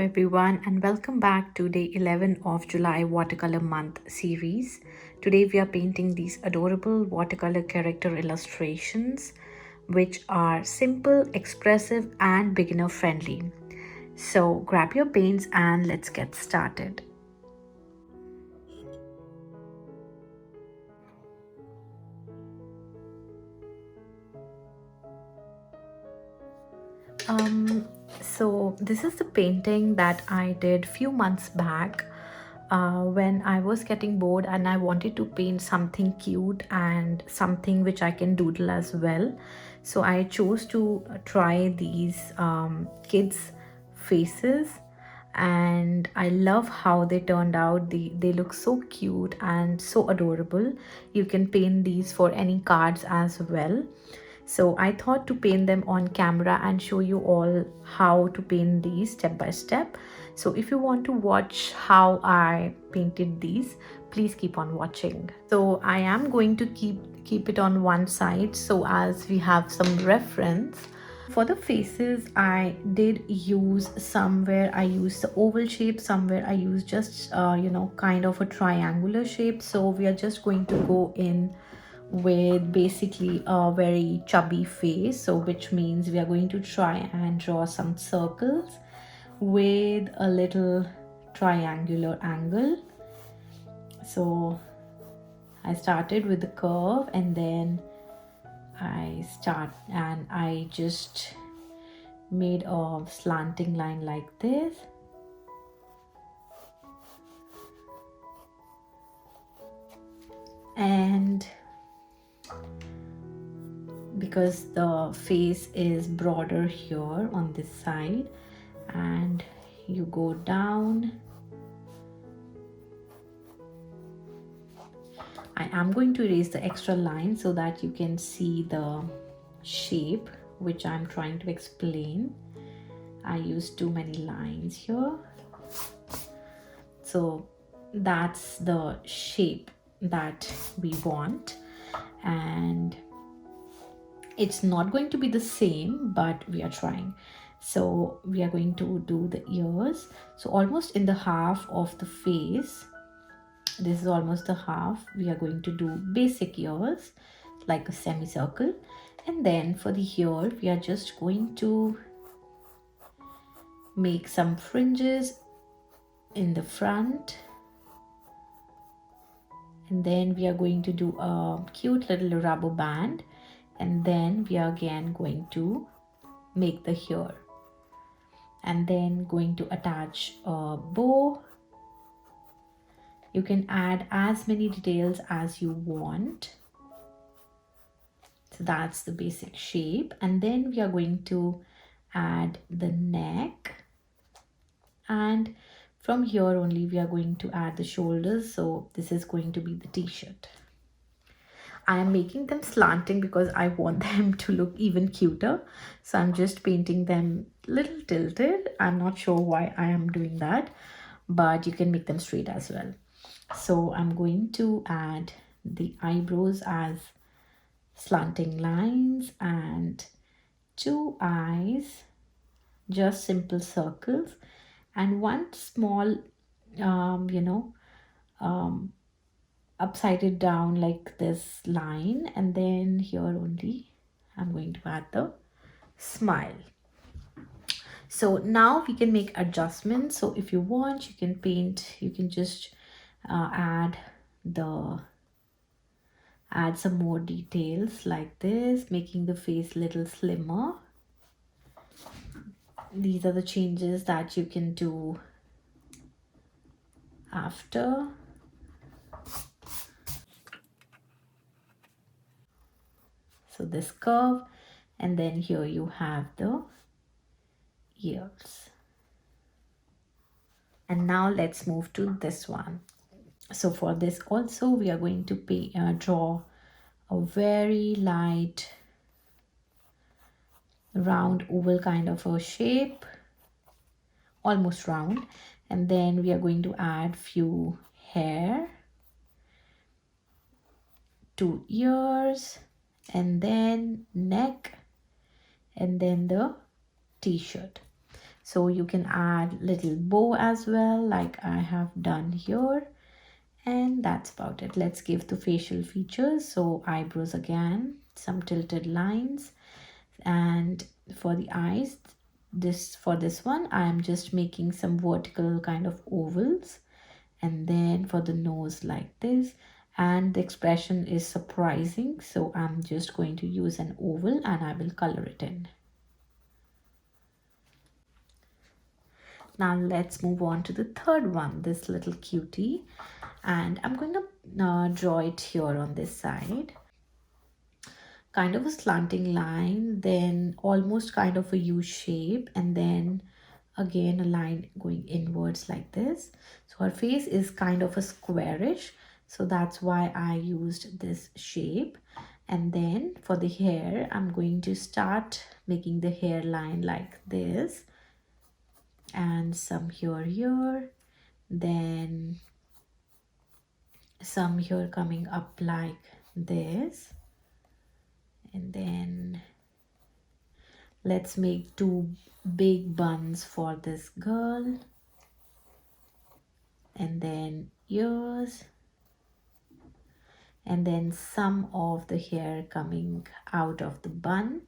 everyone, and welcome back to day 11 of July Watercolor Month series. Today we are painting these adorable watercolor character illustrations, which are simple, expressive, and beginner friendly. So grab your paints and let's get started. Um, so this is the painting that I did few months back when I was getting bored and I wanted to paint something cute and something which I can doodle as well. So I chose to try these kids' faces, and I love how they turned out. They look so cute and so adorable. You can paint these for any cards as well. So I thought to paint them on camera and show you all how to paint these step by step. So if you want to watch how I painted these, please keep on watching. So I am going to keep it on one side so as we have some reference. For the faces, I did use somewhere I used the oval shape, somewhere I used just kind of a triangular shape. So we are just going to go in with basically a very chubby face, so which means we are going to try and draw some circles with a little triangular angle. So I started with the curve and then I just made a slanting line like this, and because the face is broader here on this side, and you go down. I am going to erase the extra line so that you can see the shape which I'm trying to explain. I used too many lines here. So that's the shape that we want, and it's not going to be the same, but we are trying. So we are going to do the ears. So almost in the half of the face, this is almost the half, we are going to do basic ears like a semicircle, and then for the ear we are just going to make some fringes in the front, and then we are going to do a cute little rubber band, and then we are again going to make the ear, and then going to attach a bow. You can add as many details as you want. So that's the basic shape, and then we are going to add the neck, and from here only we are going to add the shoulders. So this is going to be the t-shirt. I am making them slanting because I want them to look even cuter, so I'm just painting them little tilted. I'm not sure why I am doing that, but you can make them straight as well. So I'm going to add the eyebrows as slanting lines and two eyes, just simple circles, and one small upside it down like this line, and then here only I'm going to add the smile. So now we can make adjustments. So if you want, you can paint, you can just add some more details like this, making the face a little slimmer. These are the changes that you can do after. So this curve, and then here you have the ears. And now let's move to this one. So for this also we are going to draw a very light round oval kind of a shape, almost round, and then we are going to add few hair, two ears, and then neck, and then the t-shirt. So you can add little bow as well, like I have done here. And that's about it. Let's give the facial features. So eyebrows again, some tilted lines. And for the eyes, for this one, I am just making some vertical kind of ovals. And then for the nose like this, and the expression is surprising, so I'm just going to use an oval and I will color it in. Now let's move on to the third one, this little cutie, and I'm going to draw it here on this side, kind of a slanting line, then almost kind of a U shape, and then again a line going inwards like this. So her face is kind of a squarish, so that's why I used this shape. And then for the hair, I'm going to start making the hairline like this, and some here, then some here coming up like this, and then let's make two big buns for this girl, and then ears, and then some of the hair coming out of the bun.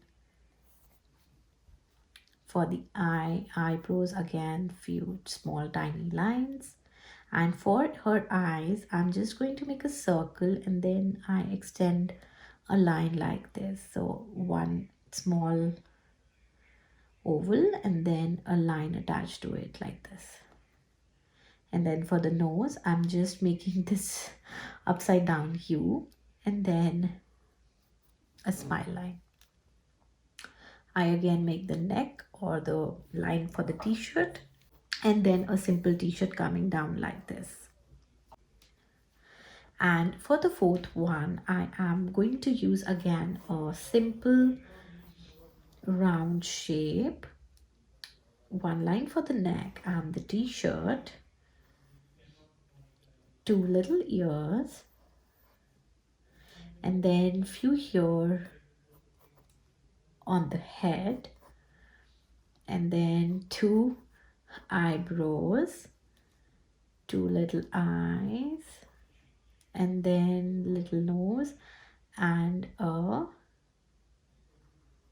For the eyebrows again, few small tiny lines. And for her eyes, I'm just going to make a circle and then I extend a line like this. So one small oval and then a line attached to it like this. And then for the nose, I'm just making this upside down U and then a smile line. I again make the neck or the line for the t-shirt, and then a simple t-shirt coming down like this. And for the fourth one, I am going to use again a simple round shape, one line for the neck and the t-shirt, two little ears, and then few here on the head, and then two eyebrows, two little eyes, and then little nose and a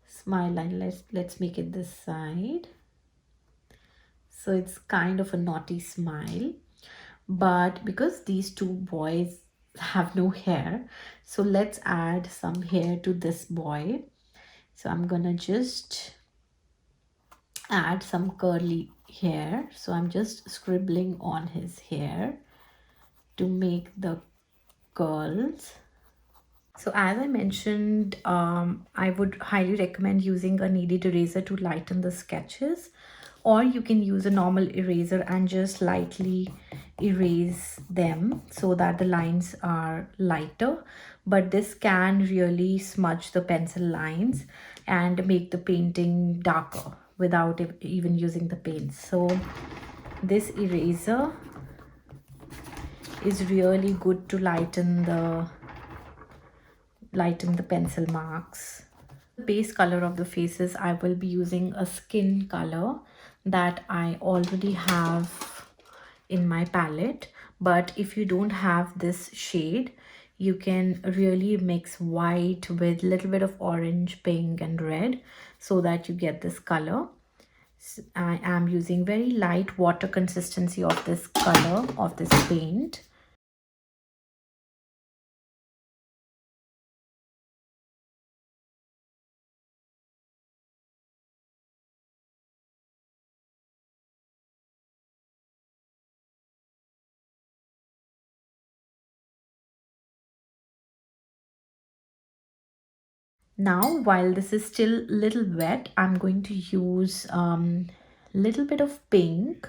smile line. Let's make it this side. So it's kind of a naughty smile, but because these two boys have no hair, so let's add some hair to this boy. So I'm gonna just add some curly hair. So I'm just scribbling on his hair to make the curls. So as I mentioned, I would highly recommend using a kneaded eraser to lighten the sketches, or you can use a normal eraser and just lightly erase them so that the lines are lighter. But this can really smudge the pencil lines and make the painting darker without even using the paints. So this eraser is really good to lighten the pencil marks. The base color of the faces, I will be using a skin color that I already have in my palette. But if you don't have this shade, you can really mix white with a little bit of orange, pink and red so that you get this color. I am using very light water consistency of this color of this paint. Now, while this is still little wet, I'm going to use little bit of pink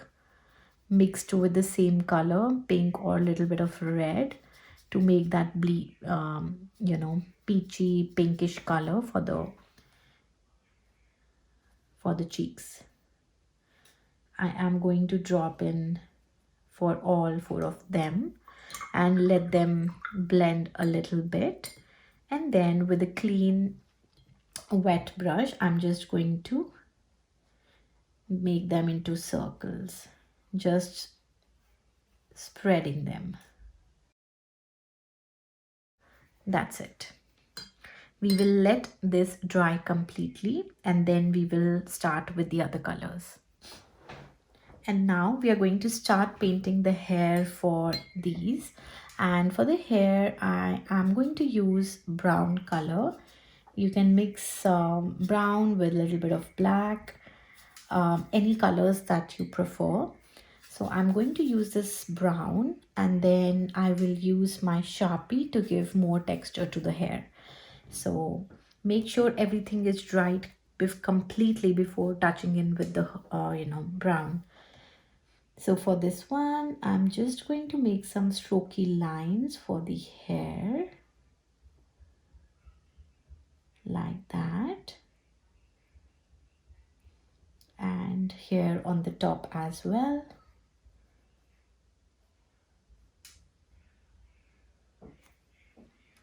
mixed with the same color, pink or little bit of red, to make that peachy pinkish color for the cheeks. I am going to drop in for all four of them and let them blend a little bit, and then with a clean wet brush I'm just going to make them into circles, just spreading them. That's it. We will let this dry completely and then we will start with the other colors. And now we are going to start painting the hair for these. And for the hair, I am going to use brown color. You can mix brown with a little bit of black, any colors that you prefer. So I'm going to use this brown and then I will use my Sharpie to give more texture to the hair. So make sure everything is dried completely before touching in with the brown. So for this one, I'm just going to make some strokey lines for the hair, like that. And here on the top as well.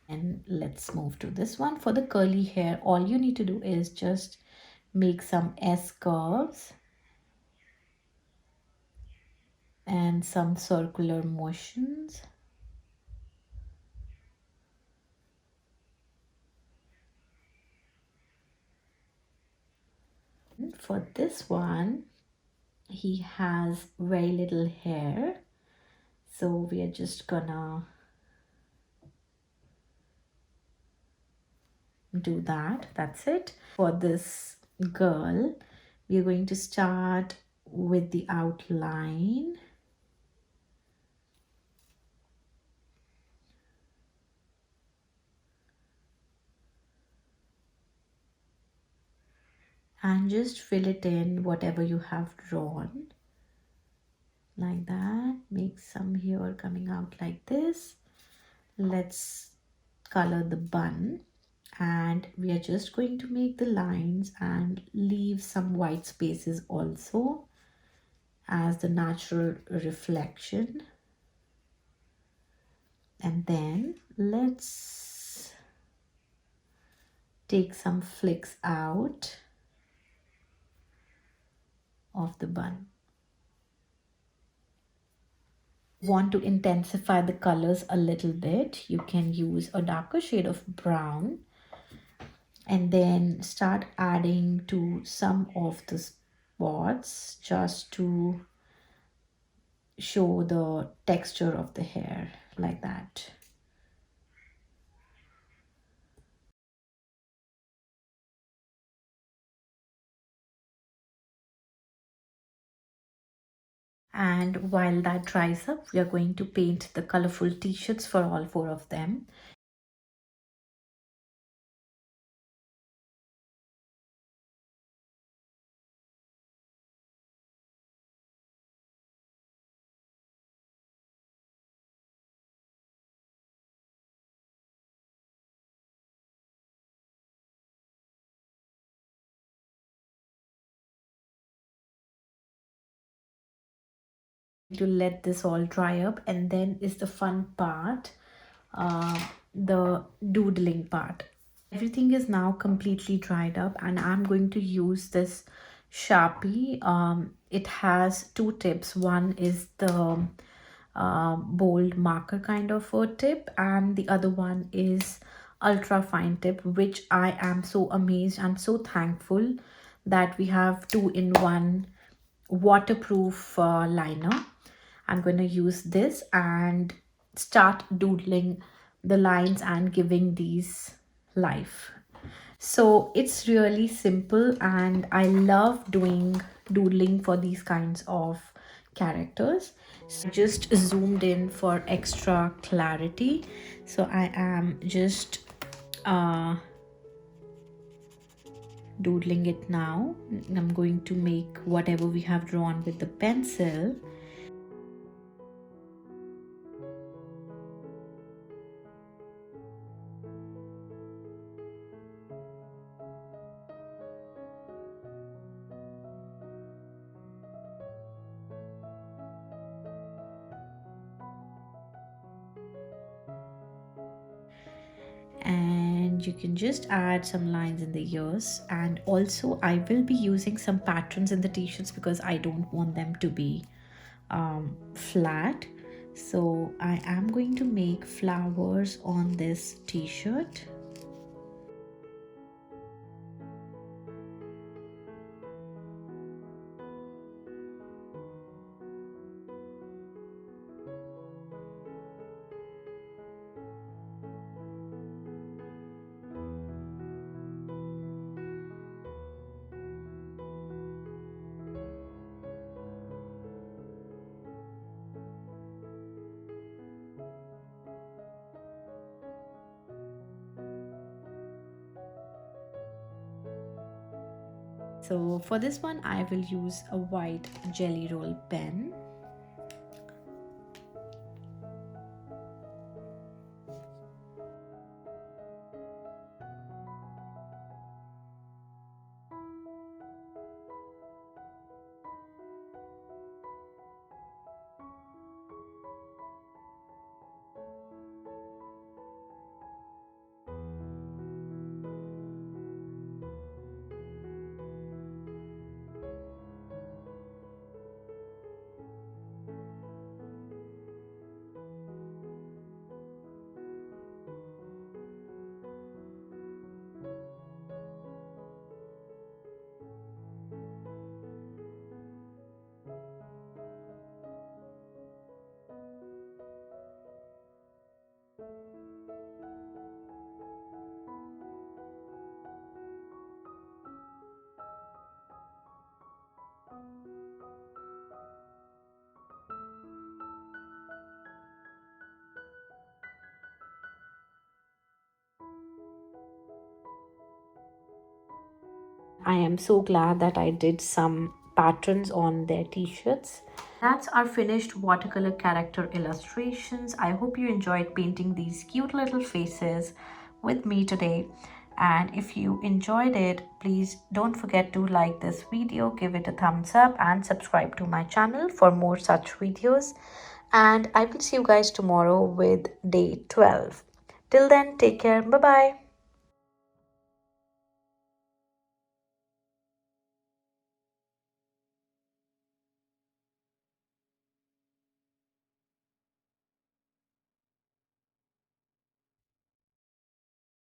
And let's move to this one. For the curly hair, all you need to do is just make some S curves and some circular motions. For this one, he has very little hair, so we are just gonna do that. That's it. For this girl, we are going to start with the outline. And just fill it in whatever you have drawn, like that. Make some here coming out like this. Let's color the bun, and we are just going to make the lines and leave some white spaces also as the natural reflection. And then let's take some flicks out of the bun. Want to intensify the colors a little bit, you can use a darker shade of brown and then start adding to some of the spots just to show the texture of the hair, like that. And while that dries up, we are going to paint the colorful t-shirts for all four of them. To let this all dry up, and then is the fun part, the doodling part. Everything is now completely dried up and I'm going to use this Sharpie. It has two tips. One is the bold marker kind of a tip, and the other one is ultra fine tip, which I am so amazed and so thankful that we have two in one waterproof liner. I'm going to use this and start doodling the lines and giving these life. So it's really simple and I love doing doodling for these kinds of characters. So just zoomed in for extra clarity. So I am just doodling it now. I'm going to make whatever we have drawn with the pencil. And and you can just add some lines in the ears. And also I will be using some patterns in the t-shirts because I don't want them to be flat. So I am going to make flowers on this t-shirt. So for this one, I will use a white jelly roll pen. I am so glad that I did some patterns on their t-shirts. That's our finished watercolor character illustrations. I hope you enjoyed painting these cute little faces with me today. And if you enjoyed it, please don't forget to like this video, give it a thumbs up, and subscribe to my channel for more such videos. And I will see you guys tomorrow with day 12. Till then, take care. Bye bye.